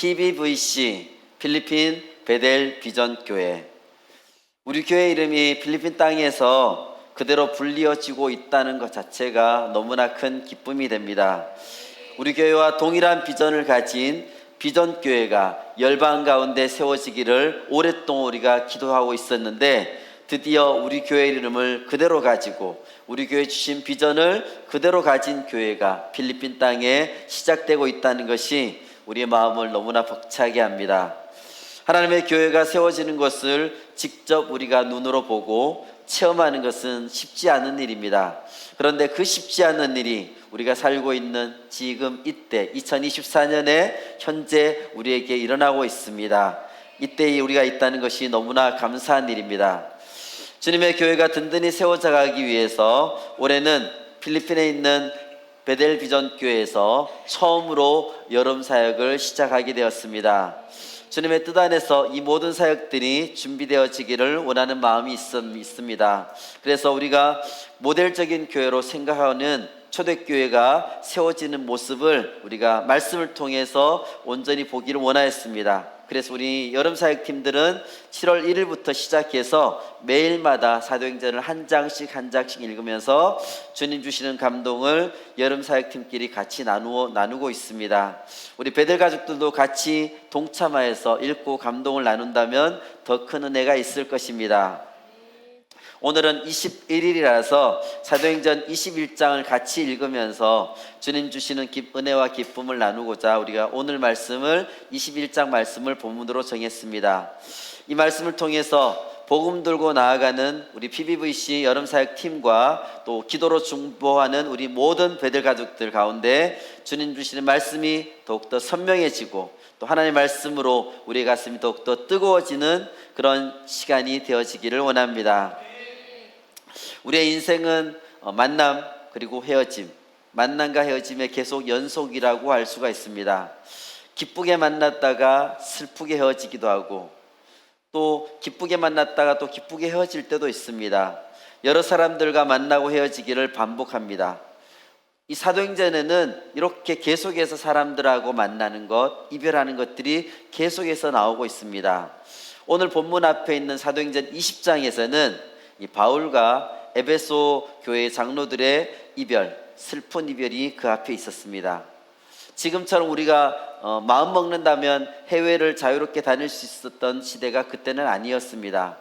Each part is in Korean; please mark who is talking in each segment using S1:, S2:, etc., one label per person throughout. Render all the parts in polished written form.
S1: PBVC 필리핀 베델 비전 교회. 우리 교회 이름이 필리핀 땅에서 그대로 불리어지고 있다는 것 자체가 너무나 큰 기쁨이 됩니다. 우리 교회와 동일한 비전을 가진 비전 교회가 열방 가운데 세워지기를 오랫동안 우리가 기도하고 있었는데, 드디어 우리 교회 이름을 그대로 가지고 우리 교회 주신 비전을 그대로 가진 교회가 필리핀 땅에 시작되고 있다는 것이 우리의 마음을 너무나 벅차게 합니다. 하나님의 교회가 세워지는 것을 직접 우리가 눈으로 보고 체험하는 것은 쉽지 않은 일입니다. 그런데 그 쉽지 않은 일이 우리가 살고 있는 지금 이때 2024년에 현재 우리에게 일어나고 있습니다. 이때에 우리가 있다는 것이 너무나 감사한 일입니다. 주님의 교회가 든든히 세워져 가기 위해서 올해는 필리핀에 있는 베델 비전 교회에서 처음으로 여름 사역을 시작하게 되었습니다. 주님의 뜻 안에서 이 모든 사역들이 준비되어지기를 원하는 마음이 있습니다. 그래서 우리가 모델적인 교회로 생각하는 초대교회가 세워지는 모습을 우리가 말씀을 통해서 온전히 보기를 원하였습니다. 그래서 우리 여름사역팀들은 7월 1일부터 시작해서 매일마다 사도행전을 한 장씩 읽으면서 주님 주시는 감동을 여름사역팀끼리 같이 나누고 있습니다. 우리 베델 가족들도 같이 동참하여서 읽고 감동을 나눈다면 더 큰 은혜가 있을 것입니다. 오늘은 21일이라서 사도행전 21장을 같이 읽으면서 주님 주시는 은혜와 기쁨을 나누고자 우리가 오늘 말씀을 21장 말씀을 본문으로 정했습니다. 이 말씀을 통해서 복음 들고 나아가는 우리 PBVC 여름사역팀과 또 기도로 중보하는 우리 모든 베델 가족들 가운데 주님 주시는 말씀이 더욱더 선명해지고 또 하나님의 말씀으로 우리의 가슴이 더욱더 뜨거워지는 그런 시간이 되어지기를 원합니다. 우리의 인생은 만남 그리고 헤어짐, 만남과 헤어짐의 계속 연속이라고 할 수가 있습니다. 기쁘게 만났다가 슬프게 헤어지기도 하고 또 기쁘게 만났다가 또 기쁘게 헤어질 때도 있습니다. 여러 사람들과 만나고 헤어지기를 반복합니다. 이 사도행전에는 이렇게 계속해서 사람들하고 만나는 것, 이별하는 것들이 계속해서 나오고 있습니다. 오늘 본문 앞에 있는 사도행전 20장에서는 이 바울과 에베소 교회 장로들의 이별, 슬픈 이별이 그 앞에 있었습니다. 지금처럼 우리가 마음 먹는다면 해외를 자유롭게 다닐 수 있었던 시대가 그때는 아니었습니다.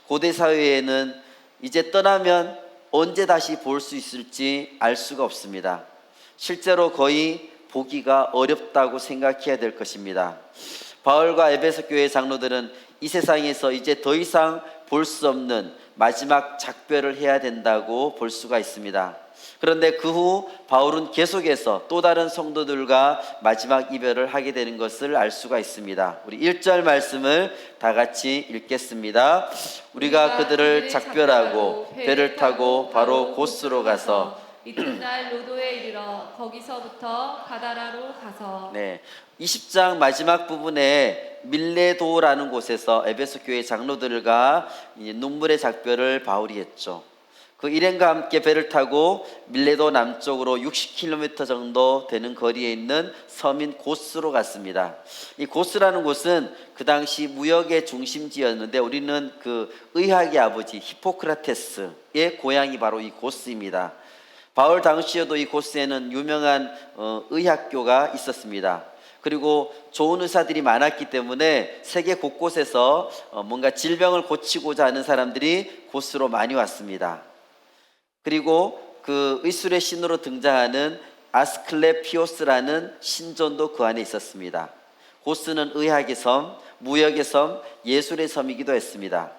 S1: 고대 사회에는 이제 떠나면 언제 다시 볼 수 있을지 알 수가 없습니다. 실제로 거의 보기가 어렵다고 생각해야 될 것입니다. 바울과 에베소 교회 장로들은 이 세상에서 이제 더 이상 볼 수 없는 마지막 작별을 해야 된다고 볼 수가 있습니다. 그런데 그 후 바울은 계속해서 또 다른 성도들과 마지막 이별을 하게 되는 것을 알 수가 있습니다. 우리 1절 말씀을 다 같이 읽겠습니다. 우리가 그들을 작별하고 배를 타고 바로 고스로 가서
S2: 이튿날 로도에 이르러 거기서부터 가다라로 가서
S1: 20장 마지막 부분에 밀레도라는 곳에서 에베소 교회 장로들과 눈물의 작별을 바울이 했죠. 그 일행과 함께 배를 타고 밀레도 남쪽으로 60km 정도 되는 거리에 있는 섬인 고스로 갔습니다. 이 고스라는 곳은 그 당시 무역의 중심지였는데 우리는 그 의학의 아버지 히포크라테스의 고향이 바로 이 고스입니다. 바울 당시에도 이 고스에는 유명한 의학교가 있었습니다. 그리고 좋은 의사들이 많았기 때문에 세계 곳곳에서 뭔가 질병을 고치고자 하는 사람들이 고스로 많이 왔습니다. 그리고 그 의술의 신으로 등장하는 아스클레피오스라는 신전도 그 안에 있었습니다. 고스는 의학의 섬, 무역의 섬, 예술의 섬이기도 했습니다.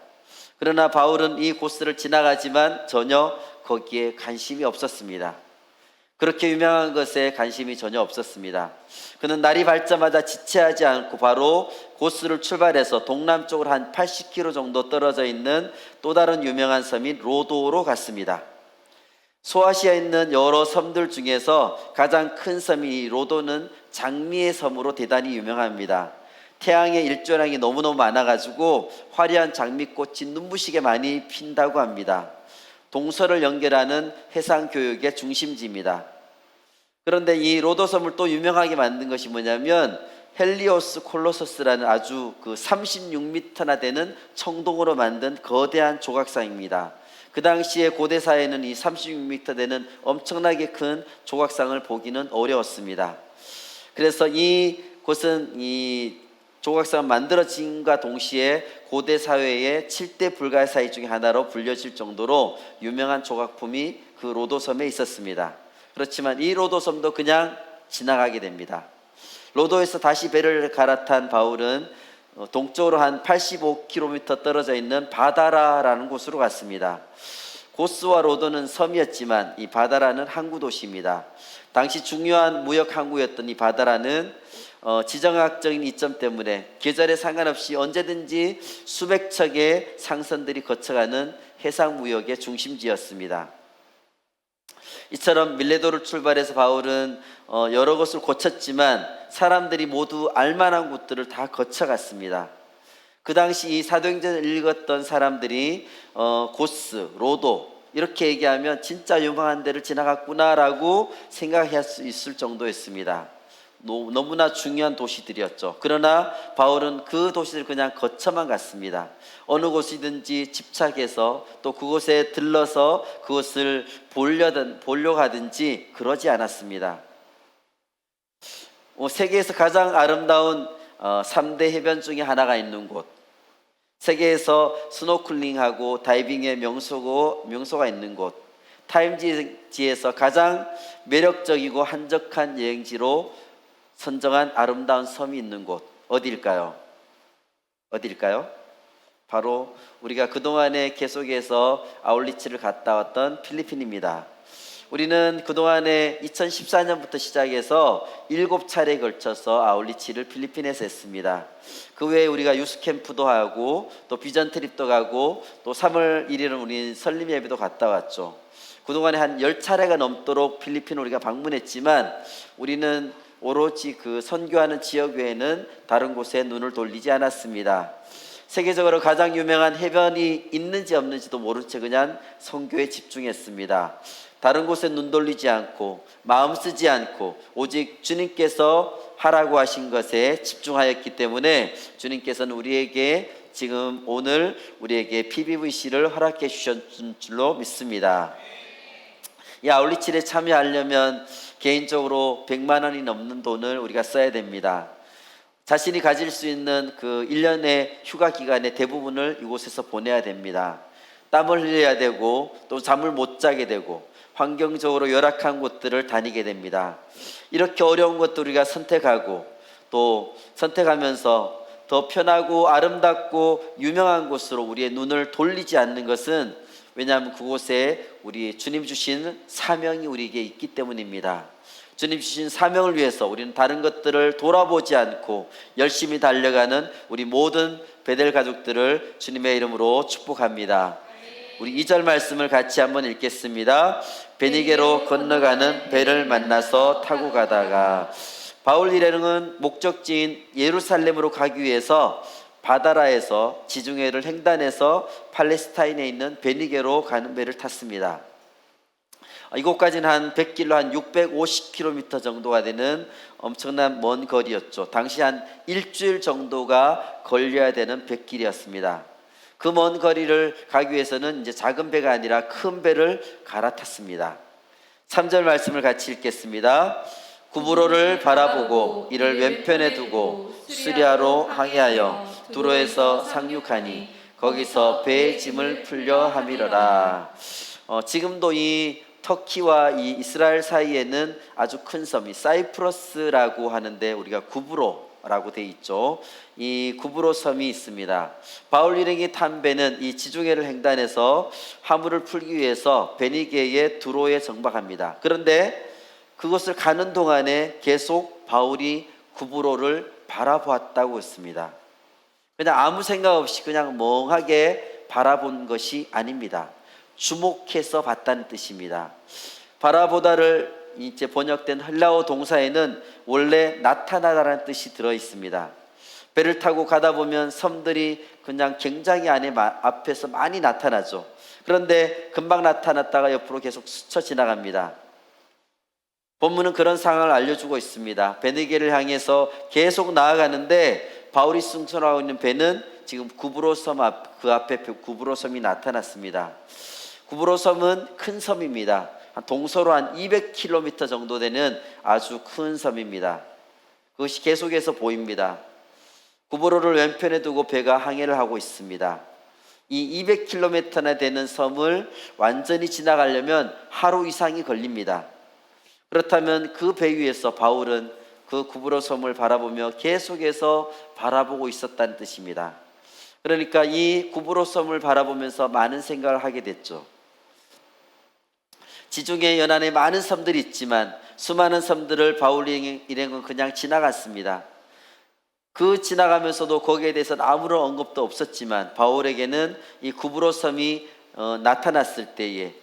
S1: 그러나 바울은 이 고스를 지나가지만 전혀 거기에 관심이 없었습니다. 그렇게 유명한 것에 관심이 전혀 없었습니다. 그는 날이 밝자마자 지체하지 않고 바로 고스를 출발해서 동남쪽으로 한 80km 정도 떨어져 있는 또 다른 유명한 섬인 로도로 갔습니다. 소아시아에 있는 여러 섬들 중에서 가장 큰 섬이 로도는 장미의 섬으로 대단히 유명합니다. 태양의 일조량이 너무너무 많아가지고 화려한 장미꽃이 눈부시게 많이 핀다고 합니다. 동서를 연결하는 해상교역의 중심지입니다. 그런데 이 로도섬을 또 유명하게 만든 것이 뭐냐면 헬리오스 콜로서스라는 아주 그 36m나 되는 청동으로 만든 거대한 조각상입니다. 그 당시에 고대 사회는 이 36m 되는 엄청나게 큰 조각상을 보기는 어려웠습니다. 그래서 이 곳은 이 조각상 만들어진과 동시에 고대 사회의 7대 불가사의 중에 하나로 불려질 정도로 유명한 조각품이 그 로도섬에 있었습니다. 그렇지만 이 로도섬도 그냥 지나가게 됩니다. 로도에서 다시 배를 갈아탄 바울은 동쪽으로 한 85km 떨어져 있는 바다라라는 곳으로 갔습니다. 고스와 로도는 섬이었지만 이 바다라는 항구 도시입니다. 당시 중요한 무역 항구였던 이 바다라는 지정학적인 이점 때문에 계절에 상관없이 언제든지 수백 척의 상선들이 거쳐가는 해상 무역의 중심지였습니다. 이처럼 밀레도를 출발해서 바울은 여러 곳을 거쳤지만 사람들이 모두 알만한 곳들을 다 거쳐갔습니다. 그 당시 이 사도행전을 읽었던 사람들이 고스, 로도 이렇게 얘기하면 진짜 유명한 데를 지나갔구나라고 생각할 수 있을 정도였습니다. 너무나 중요한 도시들이었죠. 그러나 바울은 그 도시를 그냥 거쳐만 갔습니다. 어느 곳이든지 집착해서 또 그곳에 들러서 그것을 보려 가든지 그러지 않았습니다. 세계에서 가장 아름다운 3대 해변 중에 하나가 있는 곳, 세계에서 스노클링하고 다이빙의 명소가 있는 곳, 타임지에서 가장 매력적이고 한적한 여행지로 선정한 아름다운 섬이 있는 곳, 어디일까요? 바로 우리가 그동안에 계속해서 아울리치를 갔다 왔던 필리핀입니다. 우리는 그동안에 2014년부터 시작해서 7차례에 걸쳐서 아울리치를 필리핀에서 했습니다. 그 외에 우리가 유스캠프도 하고 또 비전 트립도 가고 또 3월 1일은 우리 설림 예배도 갔다 왔죠. 그동안에 한 10차례가 넘도록 필리핀을 우리가 방문했지만 우리는 오로지 그 선교하는 지역 외에는 다른 곳에 눈을 돌리지 않았습니다. 세계적으로 가장 유명한 해변이 있는지 없는지도 모른 채 그냥 선교에 집중했습니다. 다른 곳에 눈 돌리지 않고 마음 쓰지 않고 오직 주님께서 하라고 하신 것에 집중하였기 때문에 주님께서는 우리에게 지금 오늘 우리에게 PBVC를 허락해 주셨는 줄로 믿습니다. 이 아울리치에 참여하려면 개인적으로 100만 원이 넘는 돈을 우리가 써야 됩니다. 자신이 가질 수 있는 그 1년의 휴가 기간의 대부분을 이곳에서 보내야 됩니다. 땀을 흘려야 되고 또 잠을 못 자게 되고 환경적으로 열악한 곳들을 다니게 됩니다. 이렇게 어려운 것도 우리가 선택하고 또 선택하면서 더 편하고 아름답고 유명한 곳으로 우리의 눈을 돌리지 않는 것은 왜냐하면 그곳에 우리 주님 주신 사명이 우리에게 있기 때문입니다. 주님 주신 사명을 위해서 우리는 다른 것들을 돌아보지 않고 열심히 달려가는 우리 모든 베델 가족들을 주님의 이름으로 축복합니다. 우리 2절 말씀을 같이 한번 읽겠습니다. 베니게로 건너가는 배를 만나서 타고 가다가 바울 일행은 목적지인 예루살렘으로 가기 위해서 바다라에서 지중해를 횡단해서 팔레스타인에 있는 베니게로 가는 배를 탔습니다. 이곳까지는 한 100길로 한 650km 정도가 되는 엄청난 먼 거리였죠. 당시 한 일주일 정도가 걸려야 되는 백길이었습니다. 그 먼 거리를 가기 위해서는 이제 작은 배가 아니라 큰 배를 갈아탔습니다. 3절 말씀을 같이 읽겠습니다. 구브로를 바라보고 이를 왼편에 두고 수리아로 항해하여 두로에서 상륙하니 거기서 배의 짐을 풀려 함이러라. 지금도 이 터키와 이 이스라엘 사이에는 아주 큰 섬이 사이프러스라고 하는데 우리가 구브로라고 돼 있죠. 이 구브로 섬이 있습니다. 바울 일행이 탄 배는 이 지중해를 횡단해서 화물을 풀기 위해서 베니게의 두로에 정박합니다. 그런데 그것을 가는 동안에 계속 바울이 구브로를 바라보았다고 했습니다. 그냥 아무 생각 없이 그냥 멍하게 바라본 것이 아닙니다. 주목해서 봤다는 뜻입니다. 바라보다를 이제 번역된 헬라어 동사에는 원래 나타나다라는 뜻이 들어 있습니다. 배를 타고 가다 보면 섬들이 그냥 굉장히 앞에서 많이 나타나죠. 그런데 금방 나타났다가 옆으로 계속 스쳐 지나갑니다. 본문은 그런 상황을 알려주고 있습니다. 베네게를 향해서 계속 나아가는데 바울이 승선하고 있는 배는 지금 구브로 섬 앞, 그 앞에 구브로 섬이 나타났습니다. 구브로 섬은 큰 섬입니다. 동서로 한 200km 정도 되는 아주 큰 섬입니다. 그것이 계속해서 보입니다. 구브로를 왼편에 두고 배가 항해를 하고 있습니다. 이 200km나 되는 섬을 완전히 지나가려면 하루 이상이 걸립니다. 그렇다면 그 배 위에서 바울은 그 구브로 섬을 바라보며 계속해서 바라보고 있었다는 뜻입니다. 그러니까 이 구브로 섬을 바라보면서 많은 생각을 하게 됐죠. 지중해 연안에 많은 섬들이 있지만 수많은 섬들을 바울이 일행은 그냥 지나갔습니다. 그 지나가면서도 거기에 대해서는 아무런 언급도 없었지만 바울에게는 이 구브로 섬이 나타났을 때에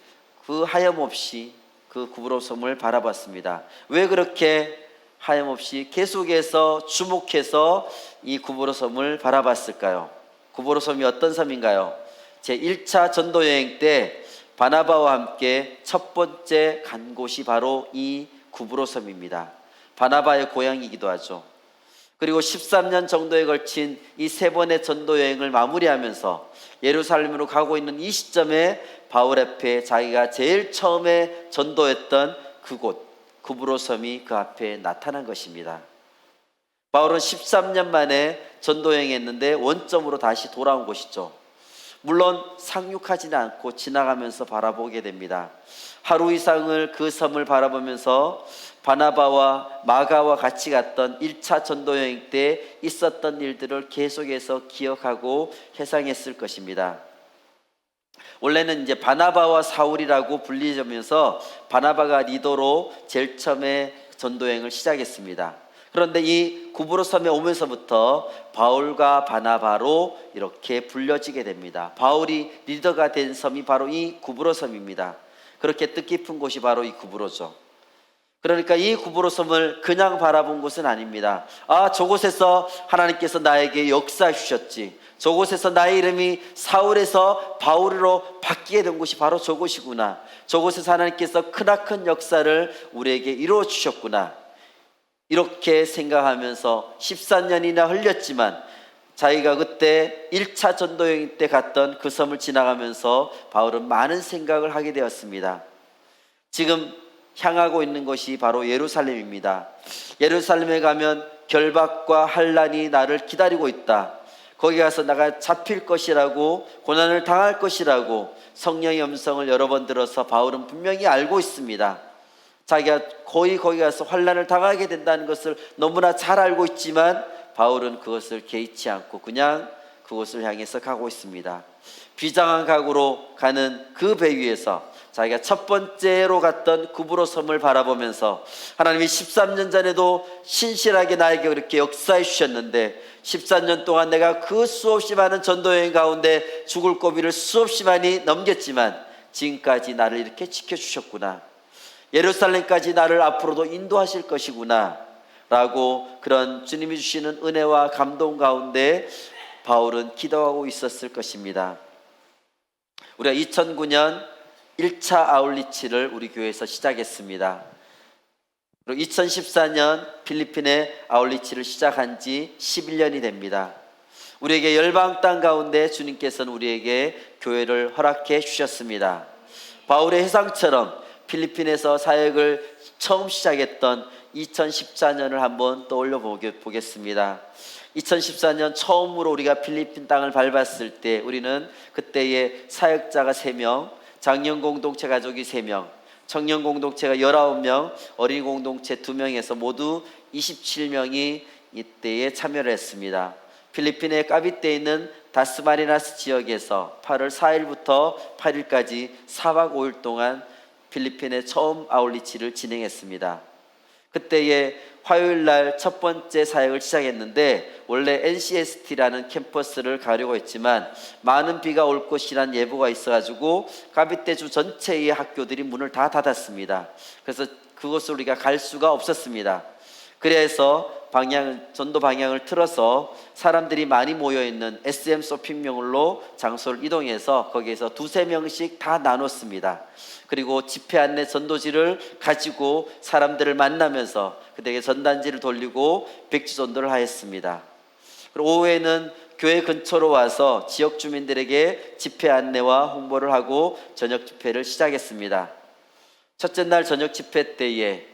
S1: 그 하염없이 그 구브로 섬을 바라봤습니다. 왜 그렇게 하염없이 계속해서 주목해서 이 구브로 섬을 바라봤을까요? 구브로 섬이 어떤 섬인가요? 제1차 전도 여행 때 바나바와 함께 첫 번째 간 곳이 바로 이 구브로 섬입니다. 바나바의 고향이기도 하죠. 그리고 13년 정도에 걸친 이 세 번의 전도 여행을 마무리하면서 예루살렘으로 가고 있는 이 시점에 바울 앞에 자기가 제일 처음에 전도했던 그곳 구브로 섬이 그 앞에 나타난 것입니다. 바울은 13년 만에 전도 여행했는데 원점으로 다시 돌아온 곳이죠. 물론 상륙하지는 않고 지나가면서 바라보게 됩니다. 하루 이상을 그 섬을 바라보면서 바나바와 마가와 같이 갔던 1차 전도 여행 때 있었던 일들을 계속해서 기억하고 회상했을 것입니다. 원래는 이제 바나바와 사울이라고 불리면서 바나바가 리더로 제일 처음에 전도 여행을 시작했습니다. 그런데 이 구브로 섬에 오면서부터 바울과 바나바로 이렇게 불려지게 됩니다. 바울이 리더가 된 섬이 바로 이 구브로 섬입니다. 그렇게 뜻깊은 곳이 바로 이 구브로죠. 그러니까 이 구브로 섬을 그냥 바라본 곳은 아닙니다. 아, 저곳에서 하나님께서 나에게 역사해 주셨지. 저곳에서 나의 이름이 사울에서 바울로 바뀌게 된 곳이 바로 저곳이구나. 저곳에서 하나님께서 크나큰 역사를 우리에게 이루어 주셨구나. 이렇게 생각하면서 14년이나 흘렸지만 자기가 그때 1차 전도여행 때 갔던 그 섬을 지나가면서 바울은 많은 생각을 하게 되었습니다. 지금 향하고 있는 것이 바로 예루살렘입니다. 예루살렘에 가면 결박과 환난이 나를 기다리고 있다. 거기 가서 내가 잡힐 것이라고, 고난을 당할 것이라고 성령의 음성을 여러 번 들어서 바울은 분명히 알고 있습니다. 자기가 거의 거기 가서 환난을 당하게 된다는 것을 너무나 잘 알고 있지만 바울은 그것을 개의치 않고 그냥 그곳을 향해서 가고 있습니다. 비장한 각오로 가는 그 배 위에서 자기가 첫 번째로 갔던 구브로 섬을 바라보면서 하나님이 13년 전에도 신실하게 나에게 그렇게 역사해 주셨는데 14년 동안 내가 그 수없이 많은 전도여행 가운데 죽을 고비를 수없이 많이 넘겼지만 지금까지 나를 이렇게 지켜주셨구나. 예루살렘까지 나를 앞으로도 인도하실 것이구나 라고 그런 주님이 주시는 은혜와 감동 가운데 바울은 기도하고 있었을 것입니다. 우리가 2009년 1차 아울리치를 우리 교회에서 시작했습니다. 그리고 2014년 필리핀의 아울리치를 시작한 지 11년이 됩니다. 우리에게 열방 땅 가운데 주님께서는 우리에게 교회를 허락해 주셨습니다. 바울의 회상처럼 필리핀에서 사역을 처음 시작했던 2014년을 한번 떠올려 보겠습니다. 2014년 처음으로 우리가 필리핀 땅을 밟았을 때 우리는 그때의 사역자가 3명, 장년 공동체 가족이 3명, 청년 공동체가 19명, 어린이 공동체 2명에서 모두 27명이 이때에 참여를 했습니다. 필리핀의 까비떼에 있는 다스마리나스 지역에서 8월 4일부터 8일까지 4박 5일 동안 필리핀의 처음 아울리치를 진행했습니다. 그때에 화요일 날 첫 번째 사역을 시작했는데 원래 NCST라는 캠퍼스를 가려고 했지만 많은 비가 올 것이란 예보가 있어가지고 까비떼주 전체의 학교들이 문을 다 닫았습니다. 그래서 그곳을 우리가 갈 수가 없었습니다. 그래서 전도 방향을 틀어서 사람들이 많이 모여 있는 SM 쇼핑몰로 장소를 이동해서 거기에서 두세 명씩 다 나눴습니다. 그리고 집회 안내 전도지를 가지고 사람들을 만나면서 그들에게 전단지를 돌리고 백지 전도를 하였습니다. 그리고 오후에는 교회 근처로 와서 지역 주민들에게 집회 안내와 홍보를 하고 저녁 집회를 시작했습니다. 첫째 날 저녁 집회 때에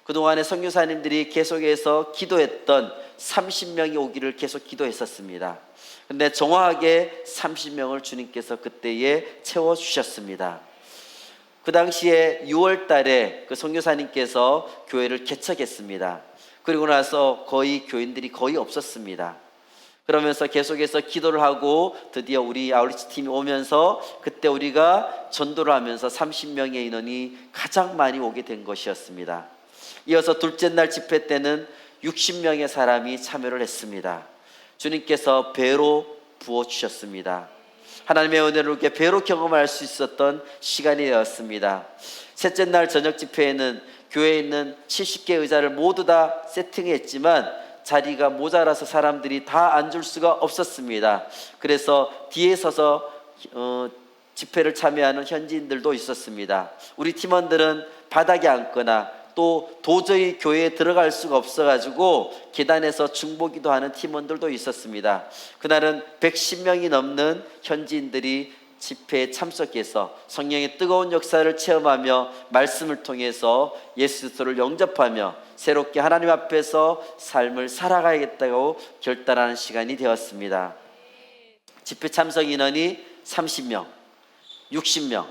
S1: 그동안에 선교사님들이 계속해서 기도했던 30명이 오기를 계속 기도했었습니다. 그런데 정확하게 30명을 주님께서 그때에 채워주셨습니다. 그 당시에 6월 달에 그 선교사님께서 교회를 개척했습니다. 그리고 나서 거의 교인들이 거의 없었습니다. 그러면서 계속해서 기도를 하고 드디어 우리 아우리치 팀이 오면서 그때 우리가 전도를 하면서 30명의 인원이 가장 많이 오게 된 것이었습니다. 이어서 둘째 날 집회 때는 60명의 사람이 참여를 했습니다. 주님께서 배로 부어주셨습니다. 하나님의 은혜를 이렇게 배로 경험할 수 있었던 시간이 되었습니다. 셋째 날 저녁 집회에는 교회에 있는 70개 의자를 모두 다 세팅했지만 자리가 모자라서 사람들이 다 앉을 수가 없었습니다. 그래서 뒤에 서서 집회를 참여하는 현지인들도 있었습니다. 우리 팀원들은 바닥에 앉거나 또 도저히 교회에 들어갈 수가 없어가지고 계단에서 중보기도 하는 팀원들도 있었습니다. 그날은 110명이 넘는 현지인들이 집회에 참석해서 성령의 뜨거운 역사를 체험하며 말씀을 통해서 예수 그리스도를 영접하며 새롭게 하나님 앞에서 삶을 살아가야겠다고 결단하는 시간이 되었습니다. 집회 참석 인원이 30명, 60명,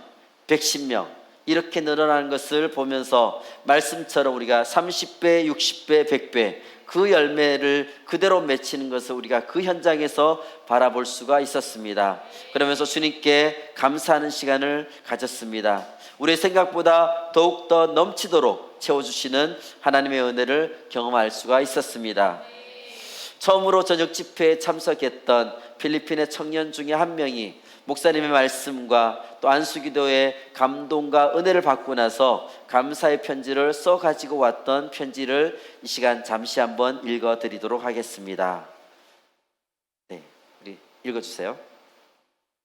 S1: 110명 이렇게 늘어나는 것을 보면서 말씀처럼 우리가 30배, 60배, 100배 그 열매를 그대로 맺히는 것을 우리가 그 현장에서 바라볼 수가 있었습니다. 그러면서 주님께 감사하는 시간을 가졌습니다. 우리의 생각보다 더욱더 넘치도록 채워주시는 하나님의 은혜를 경험할 수가 있었습니다. 처음으로 저녁 집회에 참석했던 필리핀의 청년 중에 한 명이 목사님의 말씀과 또 안수기도의 감동과 은혜를 받고 나서 감사의 편지를 써 가지고 왔던 편지를 이 시간 잠시 한번 읽어드리도록 하겠습니다. 네, 우리 읽어주세요.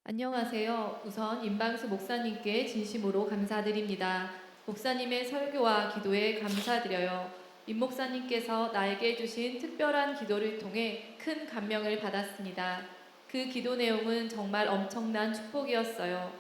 S2: 안녕하세요. 우선 임방수 목사님께 진심으로 감사드립니다. 목사님의 설교와 기도에 감사드려요. 임 목사님께서 나에게 주신 특별한 기도를 통해 큰 감명을 받았습니다. 그 기도 내용은 정말 엄청난 축복이었어요.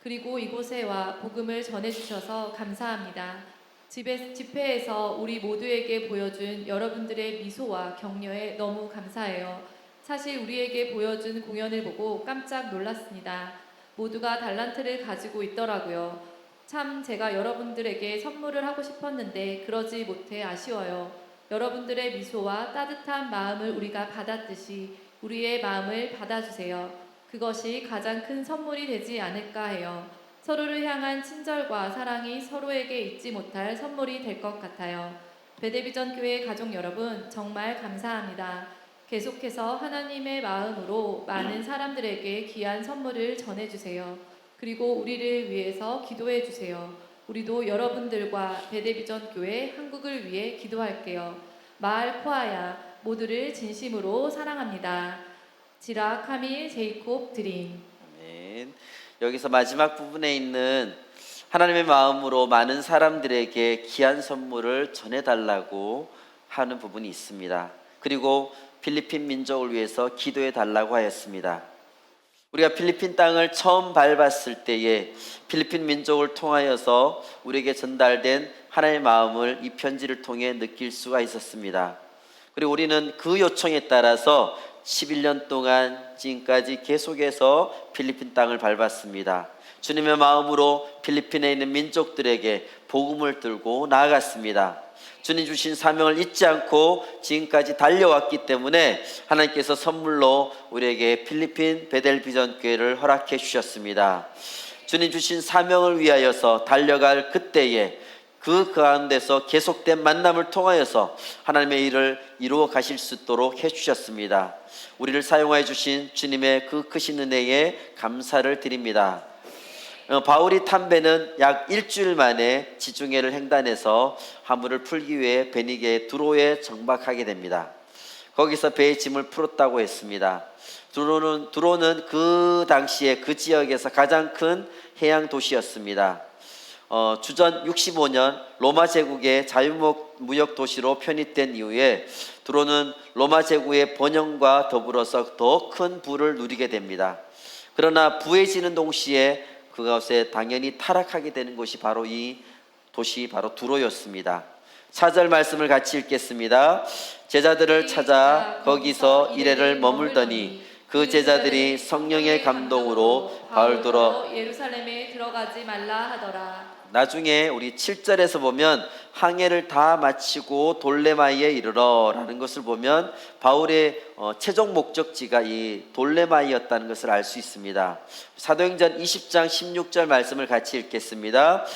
S2: 그리고 이곳에 와 복음을 전해주셔서 감사합니다. 집회에서 우리 모두에게 보여준 여러분들의 미소와 격려에 너무 감사해요. 사실 우리에게 보여준 공연을 보고 깜짝 놀랐습니다. 모두가 달란트를 가지고 있더라고요. 참 제가 여러분들에게 선물을 하고 싶었는데 그러지 못해 아쉬워요. 여러분들의 미소와 따뜻한 마음을 우리가 받았듯이 우리의 마음을 받아주세요. 그것이 가장 큰 선물이 되지 않을까 해요. 서로를 향한 친절과 사랑이 서로에게 잊지 못할 선물이 될 것 같아요. 베델비전 교회 가족 여러분, 정말 감사합니다. 계속해서 하나님의 마음으로 많은 사람들에게 귀한 선물을 전해주세요. 그리고 우리를 위해서 기도해 주세요. 우리도 여러분들과 베델비전 교회 한국을 위해 기도할게요. 마을 코아야 모두를 진심으로 사랑합니다. 지라, 카밀, 제이콥, 드림.
S1: 아멘. 여기서 마지막 부분에 있는 하나님의 마음으로 많은 사람들에게 귀한 선물을 전해달라고 하는 부분이 있습니다. 그리고 필리핀 민족을 위해서 기도해 달라고 하였습니다. 우리가 필리핀 땅을 처음 밟았을 때에 필리핀 민족을 통하여서 우리에게 전달된 하나님의 마음을 이 편지를 통해 느낄 수가 있었습니다. 그리고 우리는 그 요청에 따라서 11년 동안 지금까지 계속해서 필리핀 땅을 밟았습니다. 주님의 마음으로 필리핀에 있는 민족들에게 복음을 들고 나아갔습니다. 주님 주신 사명을 잊지 않고 지금까지 달려왔기 때문에 하나님께서 선물로 우리에게 필리핀 베델비전 교회를 허락해 주셨습니다. 주님 주신 사명을 위하여서 달려갈 그때에 그 가운데서 계속된 만남을 통하여서 하나님의 일을 이루어 가실 수 있도록 해주셨습니다. 우리를 사용하여 주신 주님의 그 크신 은혜에 감사를 드립니다. 바울이 탄 배는 약 일주일 만에 지중해를 횡단해서 화물을 풀기 위해 베니게 두로에 정박하게 됩니다. 거기서 배의 짐을 풀었다고 했습니다. 두로는 그 당시에 그 지역에서 가장 큰 해양 도시였습니다. 주전 65년 로마 제국의 자유무역 도시로 편입된 이후에 두로는 로마 제국의 번영과 더불어서 더 큰 부를 누리게 됩니다. 그러나 부해지는 동시에 그것에 당연히 타락하게 되는 곳이 바로 이 도시 바로 두로였습니다. 4절 말씀을 같이 읽겠습니다. 제자들을 찾아 거기서 이래를 머물더니 그 제자들이 성령의 감동으로 바울더러
S2: 예루살렘에 들어가지 말라 하더라.
S1: 나중에 우리 7절에서 보면 항해를 다 마치고 돌레마이에 이르러 라는 것을 보면 바울의 최종 목적지가 이 돌레마이였다는 것을 알 수 있습니다. 사도행전 20장 16절 말씀을 같이 읽겠습니다.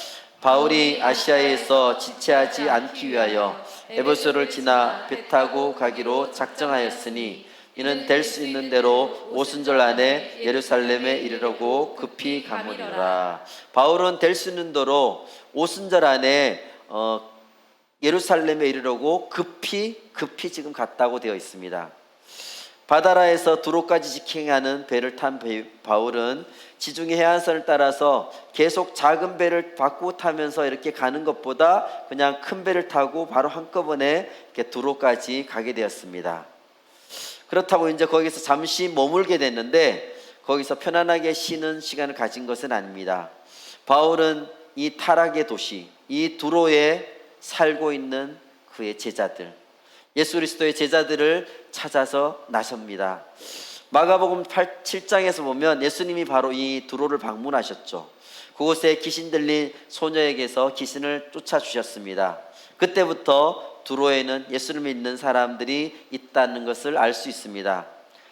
S1: 바울이 아시아에서 지체하지 않기 위하여 에베소를 지나 배 타고 가기로 작정하였으니 이는 될 수 있는 대로 오순절 안에 예루살렘에 이르려고 급히 가무니라. 바울은 될 수 있는 대로 오순절 안에 예루살렘에 이르려고 급히 지금 갔다고 되어 있습니다. 바다라에서 두로까지 직행하는 배를 탄 바울은 지중해 해안선을 따라서 계속 작은 배를 바꾸고 타면서 이렇게 가는 것보다 그냥 큰 배를 타고 바로 한꺼번에 이렇게 두로까지 가게 되었습니다. 그렇다고 이제 거기서 잠시 머물게 됐는데 거기서 편안하게 쉬는 시간을 가진 것은 아닙니다. 바울은 이 타락의 도시, 이 두로에 살고 있는 그의 제자들, 예수 그리스도의 제자들을 찾아서 나섭니다. 마가복음 7장에서 보면 예수님이 바로 이 두로를 방문하셨죠. 그곳에 귀신 들린 소녀에게서 귀신을 쫓아주셨습니다. 그때부터 두로에는 예수를 믿는 사람들이 있다는 것을 알 수 있습니다.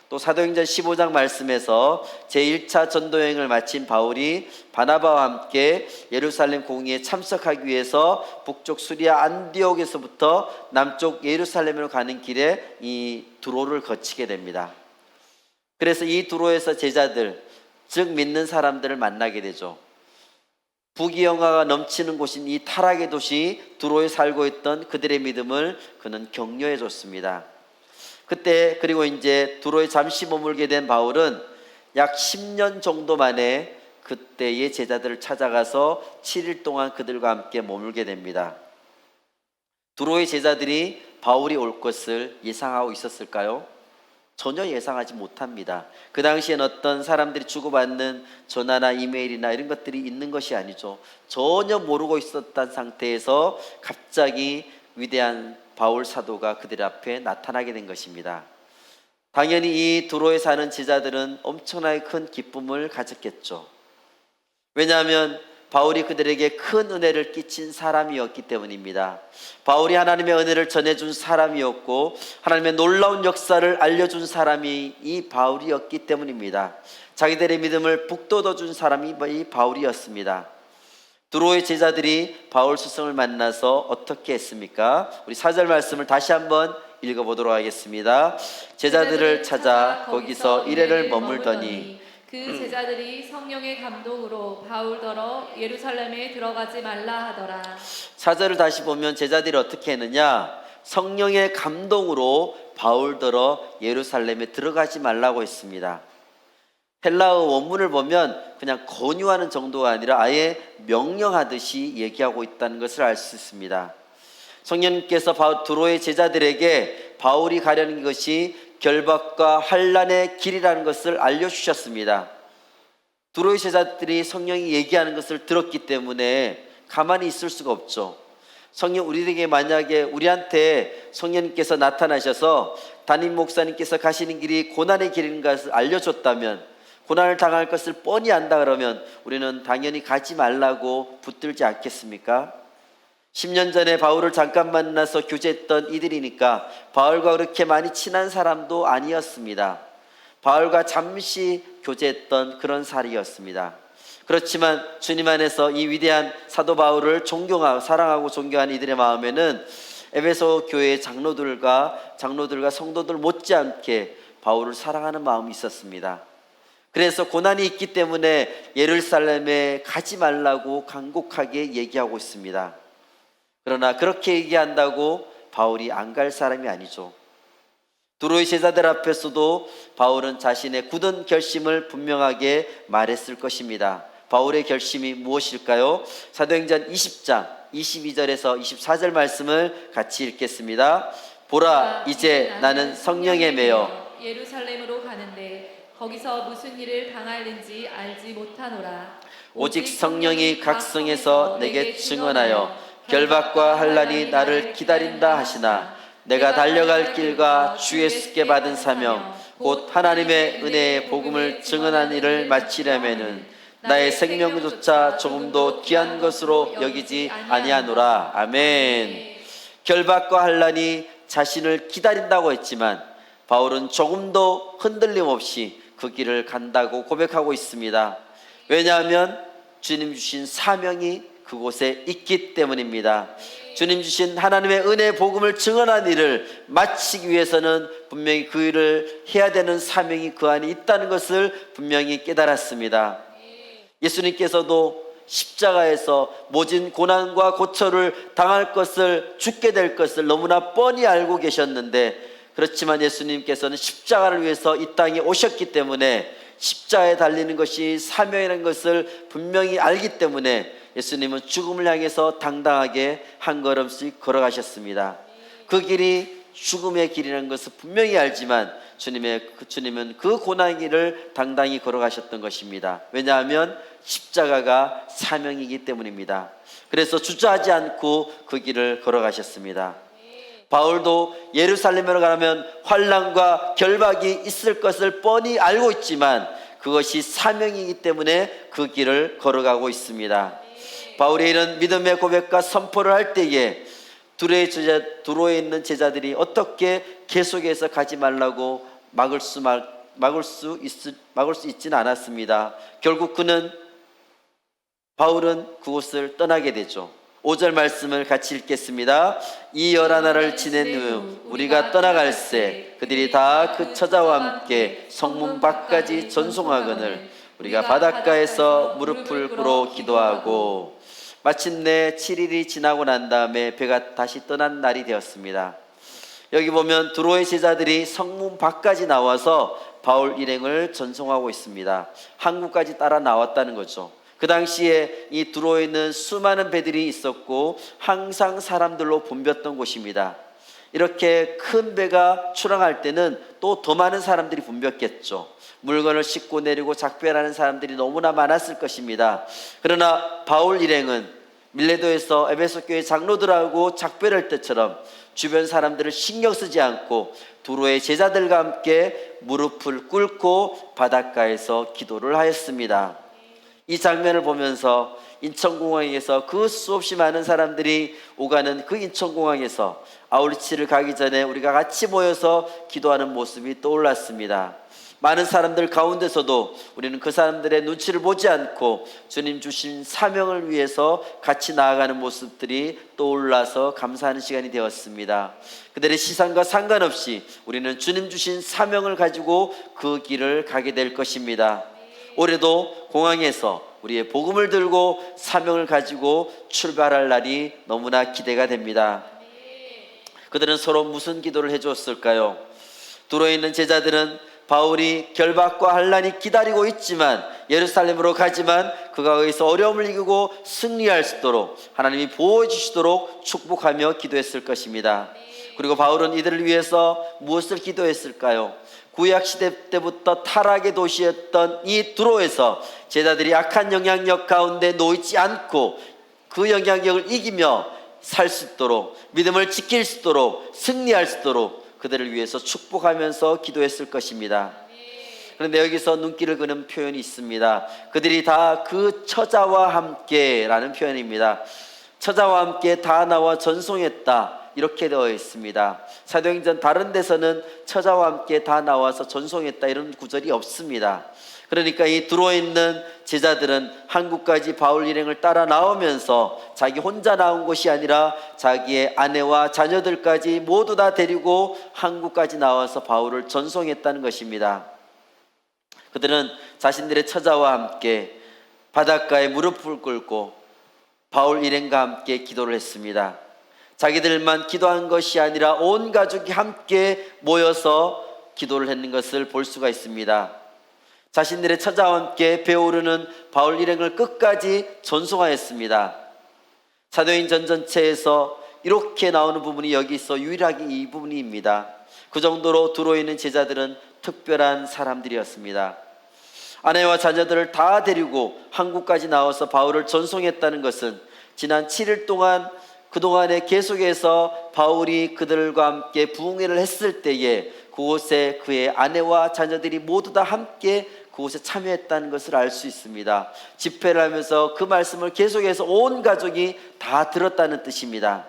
S1: 또 사도행전 15장 말씀에서 제1차 전도여행을 마친 바울이 바나바와 함께 예루살렘 공의에 참석하기 위해서 북쪽 수리아 안디옥에서부터 남쪽 예루살렘으로 가는 길에 이 두로를 거치게 됩니다. 그래서 이 두로에서 제자들, 즉 믿는 사람들을 만나게 되죠. 부귀영화가 넘치는 곳인 이 타락의 도시 두로에 살고 있던 그들의 믿음을 그는 격려해 줬습니다. 그때 그리고 이제 두로에 잠시 머물게 된 바울은 약 10년 정도 만에 그때의 제자들을 찾아가서 7일 동안 그들과 함께 머물게 됩니다. 두로의 제자들이 바울이 올 것을 예상하고 있었을까요? 전혀 예상하지 못합니다. 그 당시엔 어떤 사람들이 주고받는 전화나 이메일이나 이런 것들이 있는 것이 아니죠. 전혀 모르고 있었던 상태에서 갑자기 위대한 바울 사도가 그들 앞에 나타나게 된 것입니다. 당연히 이 두로에 사는 제자들은 엄청나게 큰 기쁨을 가졌겠죠. 왜냐하면 바울이 그들에게 큰 은혜를 끼친 사람이었기 때문입니다. 바울이 하나님의 은혜를 전해준 사람이었고 하나님의 놀라운 역사를 알려준 사람이 이 바울이었기 때문입니다. 자기들의 믿음을 북돋워준 사람이 이 바울이었습니다. 두로의 제자들이 바울 스승을 만나서 어떻게 했습니까? 우리 4절 말씀을 다시 한번 읽어보도록 하겠습니다. 제자들을 찾아 거기서 이래를 머물더니
S2: 그 제자들이 성령의 감동으로 바울더러 예루살렘에 들어가지 말라 하더라.
S1: 4절을 다시 보면 제자들이 어떻게 했느냐? 성령의 감동으로 바울더러 예루살렘에 들어가지 말라고 했습니다. 헬라어 원문을 보면 그냥 권유하는 정도가 아니라 아예 명령하듯이 얘기하고 있다는 것을 알 수 있습니다. 성령님께서 두로의 제자들에게 바울이 가려는 것이 결박과 환난의 길이라는 것을 알려주셨습니다. 두로의 제자들이 성령이 얘기하는 것을 들었기 때문에 가만히 있을 수가 없죠. 성령 우리에게 만약에 우리한테 성령님께서 나타나셔서 담임 목사님께서 가시는 길이 고난의 길인 것을 알려줬다면, 고난을 당할 것을 뻔히 안다 그러면 우리는 당연히 가지 말라고 붙들지 않겠습니까? 10년 전에 바울을 잠깐 만나서 교제했던 이들이니까 바울과 그렇게 많이 친한 사람도 아니었습니다. 바울과 잠시 교제했던 그런 사이였습니다. 그렇지만 주님 안에서 이 위대한 사도 바울을 존경하고 사랑하고 존경하는 이들의 마음에는 에베소 교회의 장로들과 성도들 못지않게 바울을 사랑하는 마음이 있었습니다. 그래서 고난이 있기 때문에 예루살렘에 가지 말라고 간곡하게 얘기하고 있습니다. 그러나 그렇게 얘기한다고 바울이 안 갈 사람이 아니죠. 두로의 제자들 앞에서도 바울은 자신의 굳은 결심을 분명하게 말했을 것입니다. 바울의 결심이 무엇일까요? 사도행전 20장 22절에서 24절 말씀을 같이 읽겠습니다. 보라, 이제 나는 성령에 매여
S2: 예루살렘으로 가는데 거기서 무슨 일을 당하는지 알지 못하노라.
S1: 오직 성령이 각 성에서 내게 증언하여 결박과 환난이 나를 기다린다 하시나 내가 달려갈 길과 주 예수께 받은 사명 곧 하나님의 은혜의 복음을 증언한 일을 마치려면은 나의 생명조차 조금도 귀한 것으로 여기지 아니하노라. 아멘. 결박과 환난이 자신을 기다린다고 했지만 바울은 조금도 흔들림 없이 그 길을 간다고 고백하고 있습니다. 왜냐하면 주님 주신 사명이 그곳에 있기 때문입니다. 주님 주신 하나님의 은혜의 복음을 증언한 일을 마치기 위해서는 분명히 그 일을 해야 되는 사명이 그 안에 있다는 것을 분명히 깨달았습니다. 예수님께서도 십자가에서 모진 고난과 고초를 당할 것을, 죽게 될 것을 너무나 뻔히 알고 계셨는데, 그렇지만 예수님께서는 십자가를 위해서 이 땅에 오셨기 때문에 십자가에 달리는 것이 사명이라는 것을 분명히 알기 때문에 예수님은 죽음을 향해서 당당하게 한 걸음씩 걸어가셨습니다. 그 길이 죽음의 길이라는 것을 분명히 알지만 주님은 그 고난의 길을 당당히 걸어가셨던 것입니다. 왜냐하면 십자가가 사명이기 때문입니다. 그래서 주저하지 않고 그 길을 걸어가셨습니다. 바울도 예루살렘으로 가면 환난과 결박이 있을 것을 뻔히 알고 있지만 그것이 사명이기 때문에 그 길을 걸어가고 있습니다. 바울의 이런 믿음의 고백과 선포를 할 때에 두로에 있는 제자들이 어떻게 계속해서 가지 말라고 막을 수 있지는 않았습니다. 결국 바울은 그곳을 떠나게 되죠. 5절 말씀을 같이 읽겠습니다. 이 열하나를 지낸 후 우리가 떠나갈새 그들이 다 그 처자와 함께 성문 밖까지 전송하거늘 우리가 바닷가에서 무릎을 꿇어 기도하고, 마침내 7일이 지나고 난 다음에 배가 다시 떠난 날이 되었습니다. 여기 보면 두로의 제자들이 성문 밖까지 나와서 바울 일행을 전송하고 있습니다. 항구까지 따라 나왔다는 거죠. 그 당시에 이 두로에 있는 수많은 배들이 있었고 항상 사람들로 붐볐던 곳입니다. 이렇게 큰 배가 출항할 때는 또 더 많은 사람들이 붐볐겠죠. 물건을 싣고 내리고 작별하는 사람들이 너무나 많았을 것입니다. 그러나 바울 일행은 밀레도에서 에베소 교회 장로들하고 작별할 때처럼 주변 사람들을 신경 쓰지 않고 두로의 제자들과 함께 무릎을 꿇고 바닷가에서 기도를 하였습니다. 이 장면을 보면서 인천공항에서 그 수없이 많은 사람들이 오가는 그 인천공항에서 아우리치를 가기 전에 우리가 같이 모여서 기도하는 모습이 떠올랐습니다. 많은 사람들 가운데서도 우리는 그 사람들의 눈치를 보지 않고 주님 주신 사명을 위해서 같이 나아가는 모습들이 떠올라서 감사하는 시간이 되었습니다. 그들의 시선과 상관없이 우리는 주님 주신 사명을 가지고 그 길을 가게 될 것입니다. 올해도 공항에서 우리의 복음을 들고 사명을 가지고 출발할 날이 너무나 기대가 됩니다. 그들은 서로 무슨 기도를 해주었을까요? 두로에 있는 제자들은 바울이 결박과 환난이 기다리고 있지만 예루살렘으로 가지만 그가 거기서 어려움을 이기고 승리할 수 있도록 하나님이 보호해 주시도록 축복하며 기도했을 것입니다. 그리고 바울은 이들을 위해서 무엇을 기도했을까요? 구약시대 때부터 타락의 도시였던 이 두로에서 제자들이 악한 영향력 가운데 놓이지 않고 그 영향력을 이기며 살 수 있도록, 믿음을 지킬 수 있도록, 승리할 수 있도록 그들을 위해서 축복하면서 기도했을 것입니다. 그런데 여기서 눈길을 끄는 표현이 있습니다. 그들이 다 그 처자와 함께 라는 표현입니다. 처자와 함께 다 나와 전송했다, 이렇게 되어 있습니다. 사도행전 다른 데서는 처자와 함께 다 나와서 전송했다 이런 구절이 없습니다. 그러니까 이 두로에 있는 제자들은 한국까지 바울 일행을 따라 나오면서 자기 혼자 나온 것이 아니라 자기의 아내와 자녀들까지 모두 다 데리고 한국까지 나와서 바울을 전송했다는 것입니다. 그들은 자신들의 처자와 함께 바닷가에 무릎을 꿇고 바울 일행과 함께 기도를 했습니다. 자기들만 기도한 것이 아니라 온 가족이 함께 모여서 기도를 했는 것을 볼 수가 있습니다. 자신들의 처자와 함께 배오르는 바울 일행을 끝까지 전송하였습니다. 사도행 전체에서 이렇게 나오는 부분이 여기 있어 유일하게 이 부분입니다. 그 정도로 들어있는 제자들은 특별한 사람들이었습니다. 아내와 자녀들을 다 데리고 한국까지 나와서 바울을 전송했다는 것은 지난 7일 동안 그동안에 계속해서 바울이 그들과 함께 부흥회를 했을 때에 그곳에 그의 아내와 자녀들이 모두 다 함께 그곳에 참여했다는 것을 알 수 있습니다. 집회를 하면서 그 말씀을 계속해서 온 가족이 다 들었다는 뜻입니다.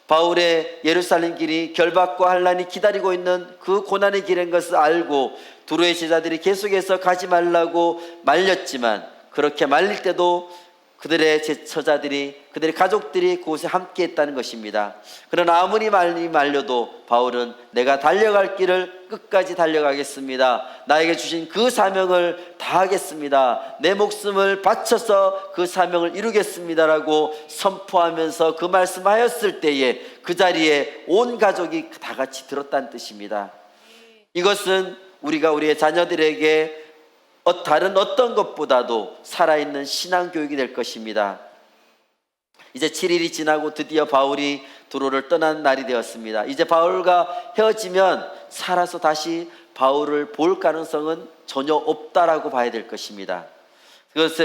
S1: 바울의 예루살렘 길이 결박과 환란이 기다리고 있는 그 고난의 길인 것을 알고 두로의 제자들이 계속해서 가지 말라고 말렸지만, 그렇게 말릴 때도 그들의 처자들이, 그들의 가족들이 그곳에 함께 했다는 것입니다. 그러나 아무리 많이 말려도 바울은 내가 달려갈 길을 끝까지 달려가겠습니다. 나에게 주신 그 사명을 다하겠습니다. 내 목숨을 바쳐서 그 사명을 이루겠습니다라고 선포하면서 그 말씀하였을 때에 그 자리에 온 가족이 다 같이 들었다는 뜻입니다. 이것은 우리가 우리의 자녀들에게 다른 어떤 것보다도 살아있는 신앙교육이 될 것입니다. 이제 7일이 지나고 드디어 바울이 두로를 떠난 날이 되었습니다. 이제 바울과 헤어지면 살아서 다시 바울을 볼 가능성은 전혀 없다라고 봐야 될 것입니다.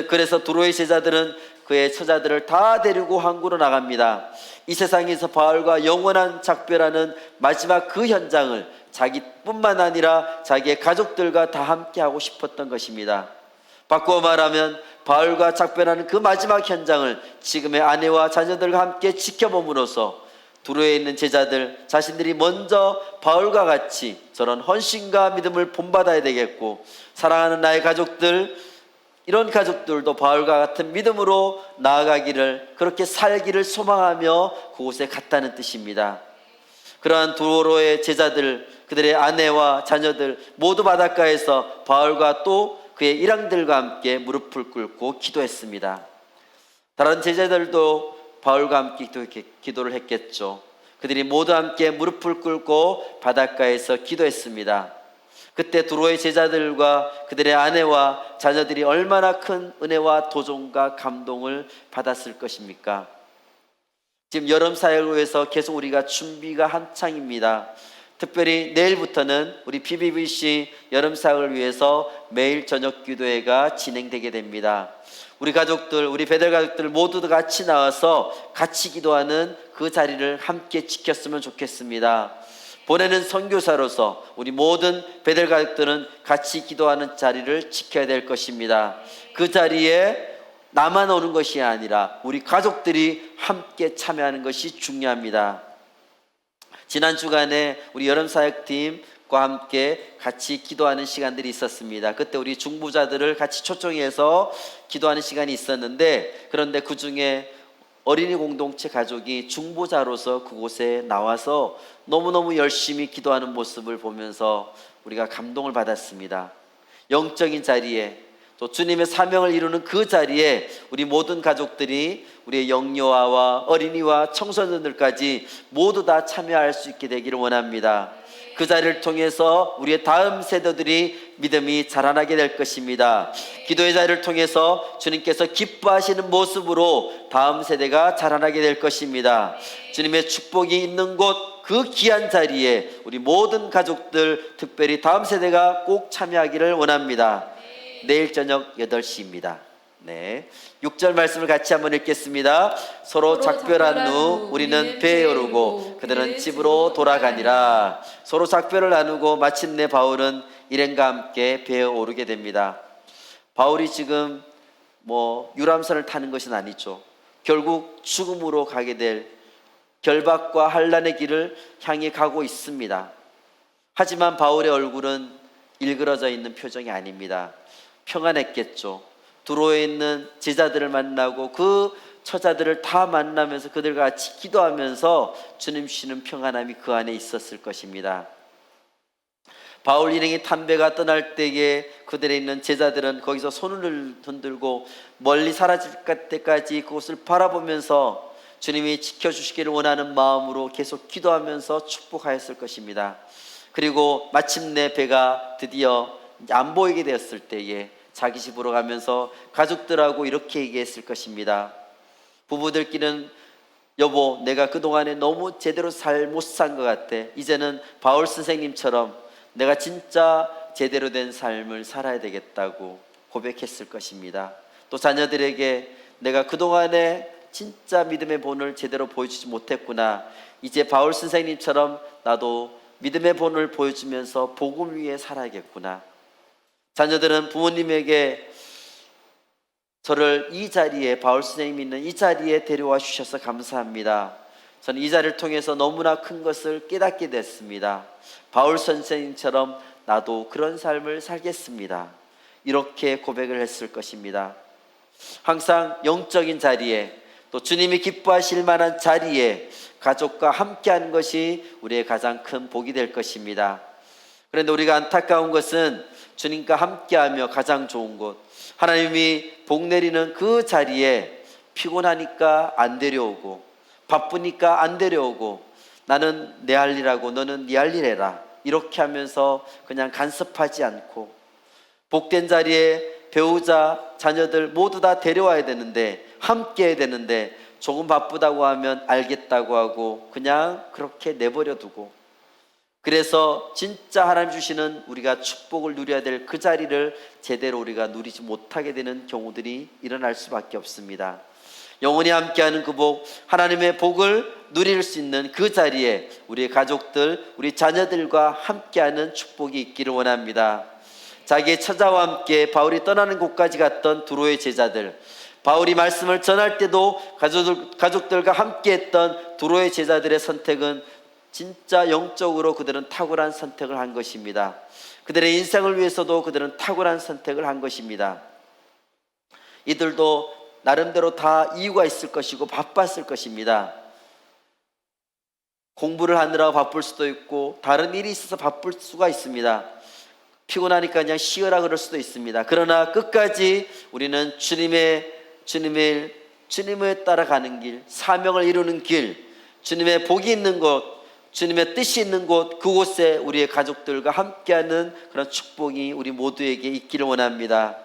S1: 그래서 두로의 제자들은 그의 처자들을 다 데리고 항구로 나갑니다. 이 세상에서 바울과 영원한 작별하는 마지막 그 현장을 자기뿐만 아니라 자기의 가족들과 다 함께 하고 싶었던 것입니다. 바꾸어 말하면 바울과 작별하는 그 마지막 현장을 지금의 아내와 자녀들과 함께 지켜봄으로써 두로에 있는 제자들 자신들이 먼저 바울과 같이 저런 헌신과 믿음을 본받아야 되겠고, 사랑하는 나의 가족들, 이런 가족들도 바울과 같은 믿음으로 나아가기를, 그렇게 살기를 소망하며 그곳에 갔다는 뜻입니다. 그러한 두로의 제자들, 그들의 아내와 자녀들 모두 바닷가에서 바울과 또 그의 일행들과 함께 무릎을 꿇고 기도했습니다. 다른 제자들도 바울과 함께 기도를 했겠죠. 그들이 모두 함께 무릎을 꿇고 바닷가에서 기도했습니다. 그때 두로의 제자들과 그들의 아내와 자녀들이 얼마나 큰 은혜와 도전과 감동을 받았을 것입니까? 지금 여름 사역을 위해서 계속 우리가 준비가 한창입니다. 특별히 내일부터는 우리 PBBC 여름 사역을 위해서 매일 저녁 기도회가 진행되게 됩니다. 우리 가족들, 우리 베델 가족들 모두 같이 나와서 같이 기도하는 그 자리를 함께 지켰으면 좋겠습니다. 보내는 선교사로서 우리 모든 베델 가족들은 같이 기도하는 자리를 지켜야 될 것입니다. 그 자리에 나만 오는 것이 아니라 우리 가족들이 함께 참여하는 것이 중요합니다. 지난 주간에 우리 여름사역팀과 함께 같이 기도하는 시간들이 있었습니다. 그때 우리 중보자들을 같이 초청해서 기도하는 시간이 있었는데, 그런데 그 중에 어린이 공동체 가족이 중보자로서 그곳에 나와서 너무너무 열심히 기도하는 모습을 보면서 우리가 감동을 받았습니다. 영적인 자리에, 또 주님의 사명을 이루는 그 자리에 우리 모든 가족들이 우리의 영유아와 어린이와 청소년들까지 모두 다 참여할 수 있게 되기를 원합니다. 그 자리를 통해서 우리의 다음 세대들이 믿음이 자라나게 될 것입니다. 기도의 자리를 통해서 주님께서 기뻐하시는 모습으로 다음 세대가 자라나게 될 것입니다. 주님의 축복이 있는 곳, 그 귀한 자리에 우리 모든 가족들, 특별히 다음 세대가 꼭 참여하기를 원합니다. 내일 저녁 8시입니다. 네, 6절 말씀을 같이 한번 읽겠습니다. 서로 작별한 후 우리는 배에 오르고 그들은 집으로 돌아가니라. 서로 작별을 나누고 마침내 바울은 일행과 함께 배에 오르게 됩니다. 바울이 지금 유람선을 타는 것은 아니죠. 결국 죽음으로 가게 될 결박과 환난의 길을 향해 가고 있습니다. 하지만 바울의 얼굴은 일그러져 있는 표정이 아닙니다. 평안했겠죠. 두로에 있는 제자들을 만나고 그 처자들을 다 만나면서 그들과 같이 기도하면서 주님 주시는 평안함이 그 안에 있었을 것입니다. 바울 일행이 탄 배가 떠날 때에 그들에 있는 제자들은 거기서 손을 흔들고 멀리 사라질 때까지 그곳을 바라보면서 주님이 지켜주시기를 원하는 마음으로 계속 기도하면서 축복하였을 것입니다. 그리고 마침내 배가 드디어 안 보이게 되었을 때에 자기 집으로 가면서 가족들하고 이렇게 얘기했을 것입니다. 부부들끼리는 여보, 내가 그동안에 너무 제대로 못 산 것 같아. 이제는 바울 선생님처럼 내가 진짜 제대로 된 삶을 살아야 되겠다고 고백했을 것입니다. 또 자녀들에게 내가 그동안에 진짜 믿음의 본을 제대로 보여주지 못했구나. 이제 바울 선생님처럼 나도 믿음의 본을 보여주면서 복음 위에 살아야겠구나. 자녀들은 부모님에게 저를 이 자리에, 바울 선생님이 있는 이 자리에 데려와 주셔서 감사합니다. 저는 이 자리를 통해서 너무나 큰 것을 깨닫게 됐습니다. 바울 선생님처럼 나도 그런 삶을 살겠습니다. 이렇게 고백을 했을 것입니다. 항상 영적인 자리에, 또 주님이 기뻐하실 만한 자리에 가족과 함께하는 것이 우리의 가장 큰 복이 될 것입니다. 그런데 우리가 안타까운 것은 주님과 함께하며 가장 좋은 곳, 하나님이 복 내리는 그 자리에 피곤하니까 안 데려오고, 바쁘니까 안 데려오고, 나는 내 할 일하고 너는 네 할 일 해라, 이렇게 하면서 그냥 간섭하지 않고, 복된 자리에 배우자, 자녀들 모두 다 데려와야 되는데, 함께 해야 되는데 조금 바쁘다고 하면 알겠다고 하고 그냥 그렇게 내버려 두고, 그래서 진짜 하나님 주시는 우리가 축복을 누려야 될 그 자리를 제대로 우리가 누리지 못하게 되는 경우들이 일어날 수밖에 없습니다. 영원히 함께하는 그 복, 하나님의 복을 누릴 수 있는 그 자리에 우리의 가족들, 우리 자녀들과 함께하는 축복이 있기를 원합니다. 자기의 처자와 함께 바울이 떠나는 곳까지 갔던 두로의 제자들, 바울이 말씀을 전할 때도 가족들과 함께했던 두로의 제자들의 선택은 진짜 영적으로 그들은 탁월한 선택을 한 것입니다. 그들의 인생을 위해서도 그들은 탁월한 선택을 한 것입니다. 이들도 나름대로 다 이유가 있을 것이고 바빴을 것입니다. 공부를 하느라 바쁠 수도 있고 다른 일이 있어서 바쁠 수가 있습니다. 피곤하니까 그냥 쉬어라 그럴 수도 있습니다. 그러나 끝까지 우리는 주님을 따라가는 길, 사명을 이루는 길, 주님의 복이 있는 곳, 주님의 뜻이 있는 곳, 그곳에 우리의 가족들과 함께하는 그런 축복이 우리 모두에게 있기를 원합니다.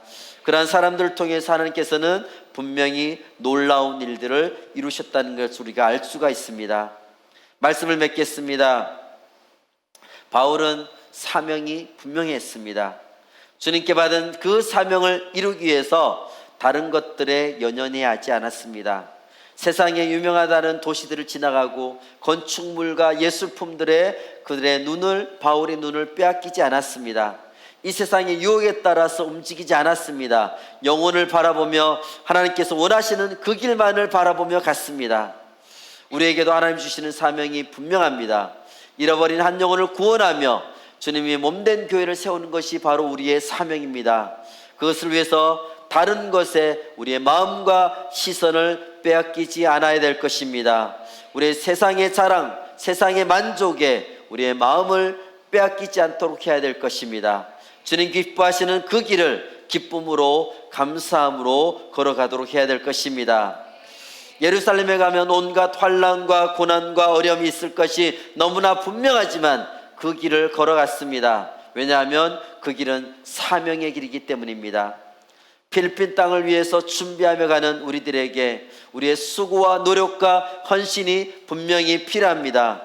S1: 그러한 사람들을 통해서 하나님께서는 분명히 놀라운 일들을 이루셨다는 것을 우리가 알 수가 있습니다. 말씀을 맺겠습니다. 바울은 사명이 분명했습니다. 주님께 받은 그 사명을 이루기 위해서 다른 것들에 연연해야 하지 않았습니다. 세상에 유명하다는 도시들을 지나가고 건축물과 예술품들에 그들의 바울의 눈을 빼앗기지 않았습니다. 이 세상의 유혹에 따라서 움직이지 않았습니다. 영혼을 바라보며 하나님께서 원하시는 그 길만을 바라보며 갔습니다. 우리에게도 하나님 주시는 사명이 분명합니다. 잃어버린 한 영혼을 구원하며 주님이 몸된 교회를 세우는 것이 바로 우리의 사명입니다. 그것을 위해서 다른 것에 우리의 마음과 시선을 빼앗기지 않아야 될 것입니다. 우리의 세상의 자랑, 세상의 만족에 우리의 마음을 빼앗기지 않도록 해야 될 것입니다. 주님 기뻐하시는 그 길을 기쁨으로, 감사함으로 걸어가도록 해야 될 것입니다. 예루살렘에 가면 온갖 환난과 고난과 어려움이 있을 것이 너무나 분명하지만 그 길을 걸어갔습니다. 왜냐하면 그 길은 사명의 길이기 때문입니다. 필리핀 땅을 위해서 준비하며 가는 우리들에게 우리의 수고와 노력과 헌신이 분명히 필요합니다.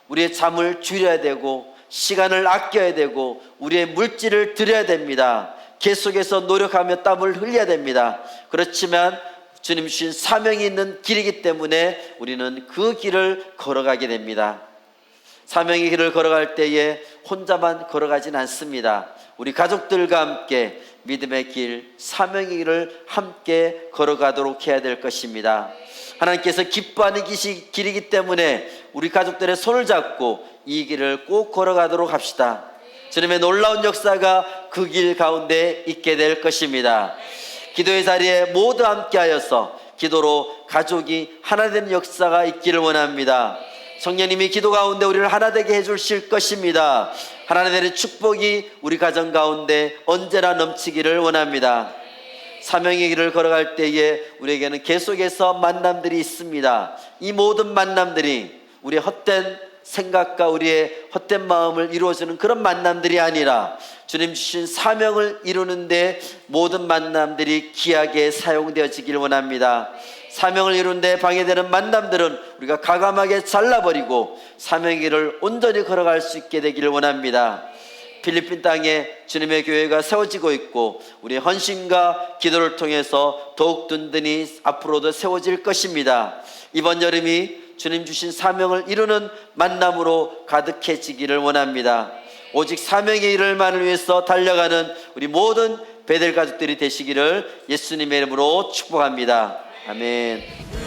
S1: 우리의 잠을 줄여야 되고 시간을 아껴야 되고 우리의 물질을 드려야 됩니다. 계속해서 노력하며 땀을 흘려야 됩니다. 그렇지만 주님 주신 사명이 있는 길이기 때문에 우리는 그 길을 걸어가게 됩니다. 사명의 길을 걸어갈 때에 혼자만 걸어가진 않습니다. 우리 가족들과 함께 믿음의 길, 사명의 길을 함께 걸어가도록 해야 될 것입니다. 하나님께서 기뻐하는 길이기 때문에 우리 가족들의 손을 잡고 이 길을 꼭 걸어가도록 합시다. 주님의 놀라운 역사가 그 길 가운데 있게 될 것입니다. 기도의 자리에 모두 함께하여서 기도로 가족이 하나 되는 역사가 있기를 원합니다. 성령님이 기도 가운데 우리를 하나 되게 해주실 것입니다. 하나 되는 축복이 우리 가정 가운데 언제나 넘치기를 원합니다. 사명의 길을 걸어갈 때에 우리에게는 계속해서 만남들이 있습니다. 이 모든 만남들이 우리의 헛된 생각과 우리의 헛된 마음을 이루어주는 그런 만남들이 아니라 주님 주신 사명을 이루는데 모든 만남들이 귀하게 사용되어지길 원합니다. 사명을 이루는데 방해되는 만남들은 우리가 과감하게 잘라버리고 사명의 길을 온전히 걸어갈 수 있게 되기를 원합니다. 필리핀 땅에 주님의 교회가 세워지고 있고 우리의 헌신과 기도를 통해서 더욱 든든히 앞으로도 세워질 것입니다. 이번 여름이 주님 주신 사명을 이루는 만남으로 가득해지기를 원합니다. 오직 사명의 일을만을 위해서 달려가는 우리 모든 베델 가족들이 되시기를 예수님의 이름으로 축복합니다. 아멘.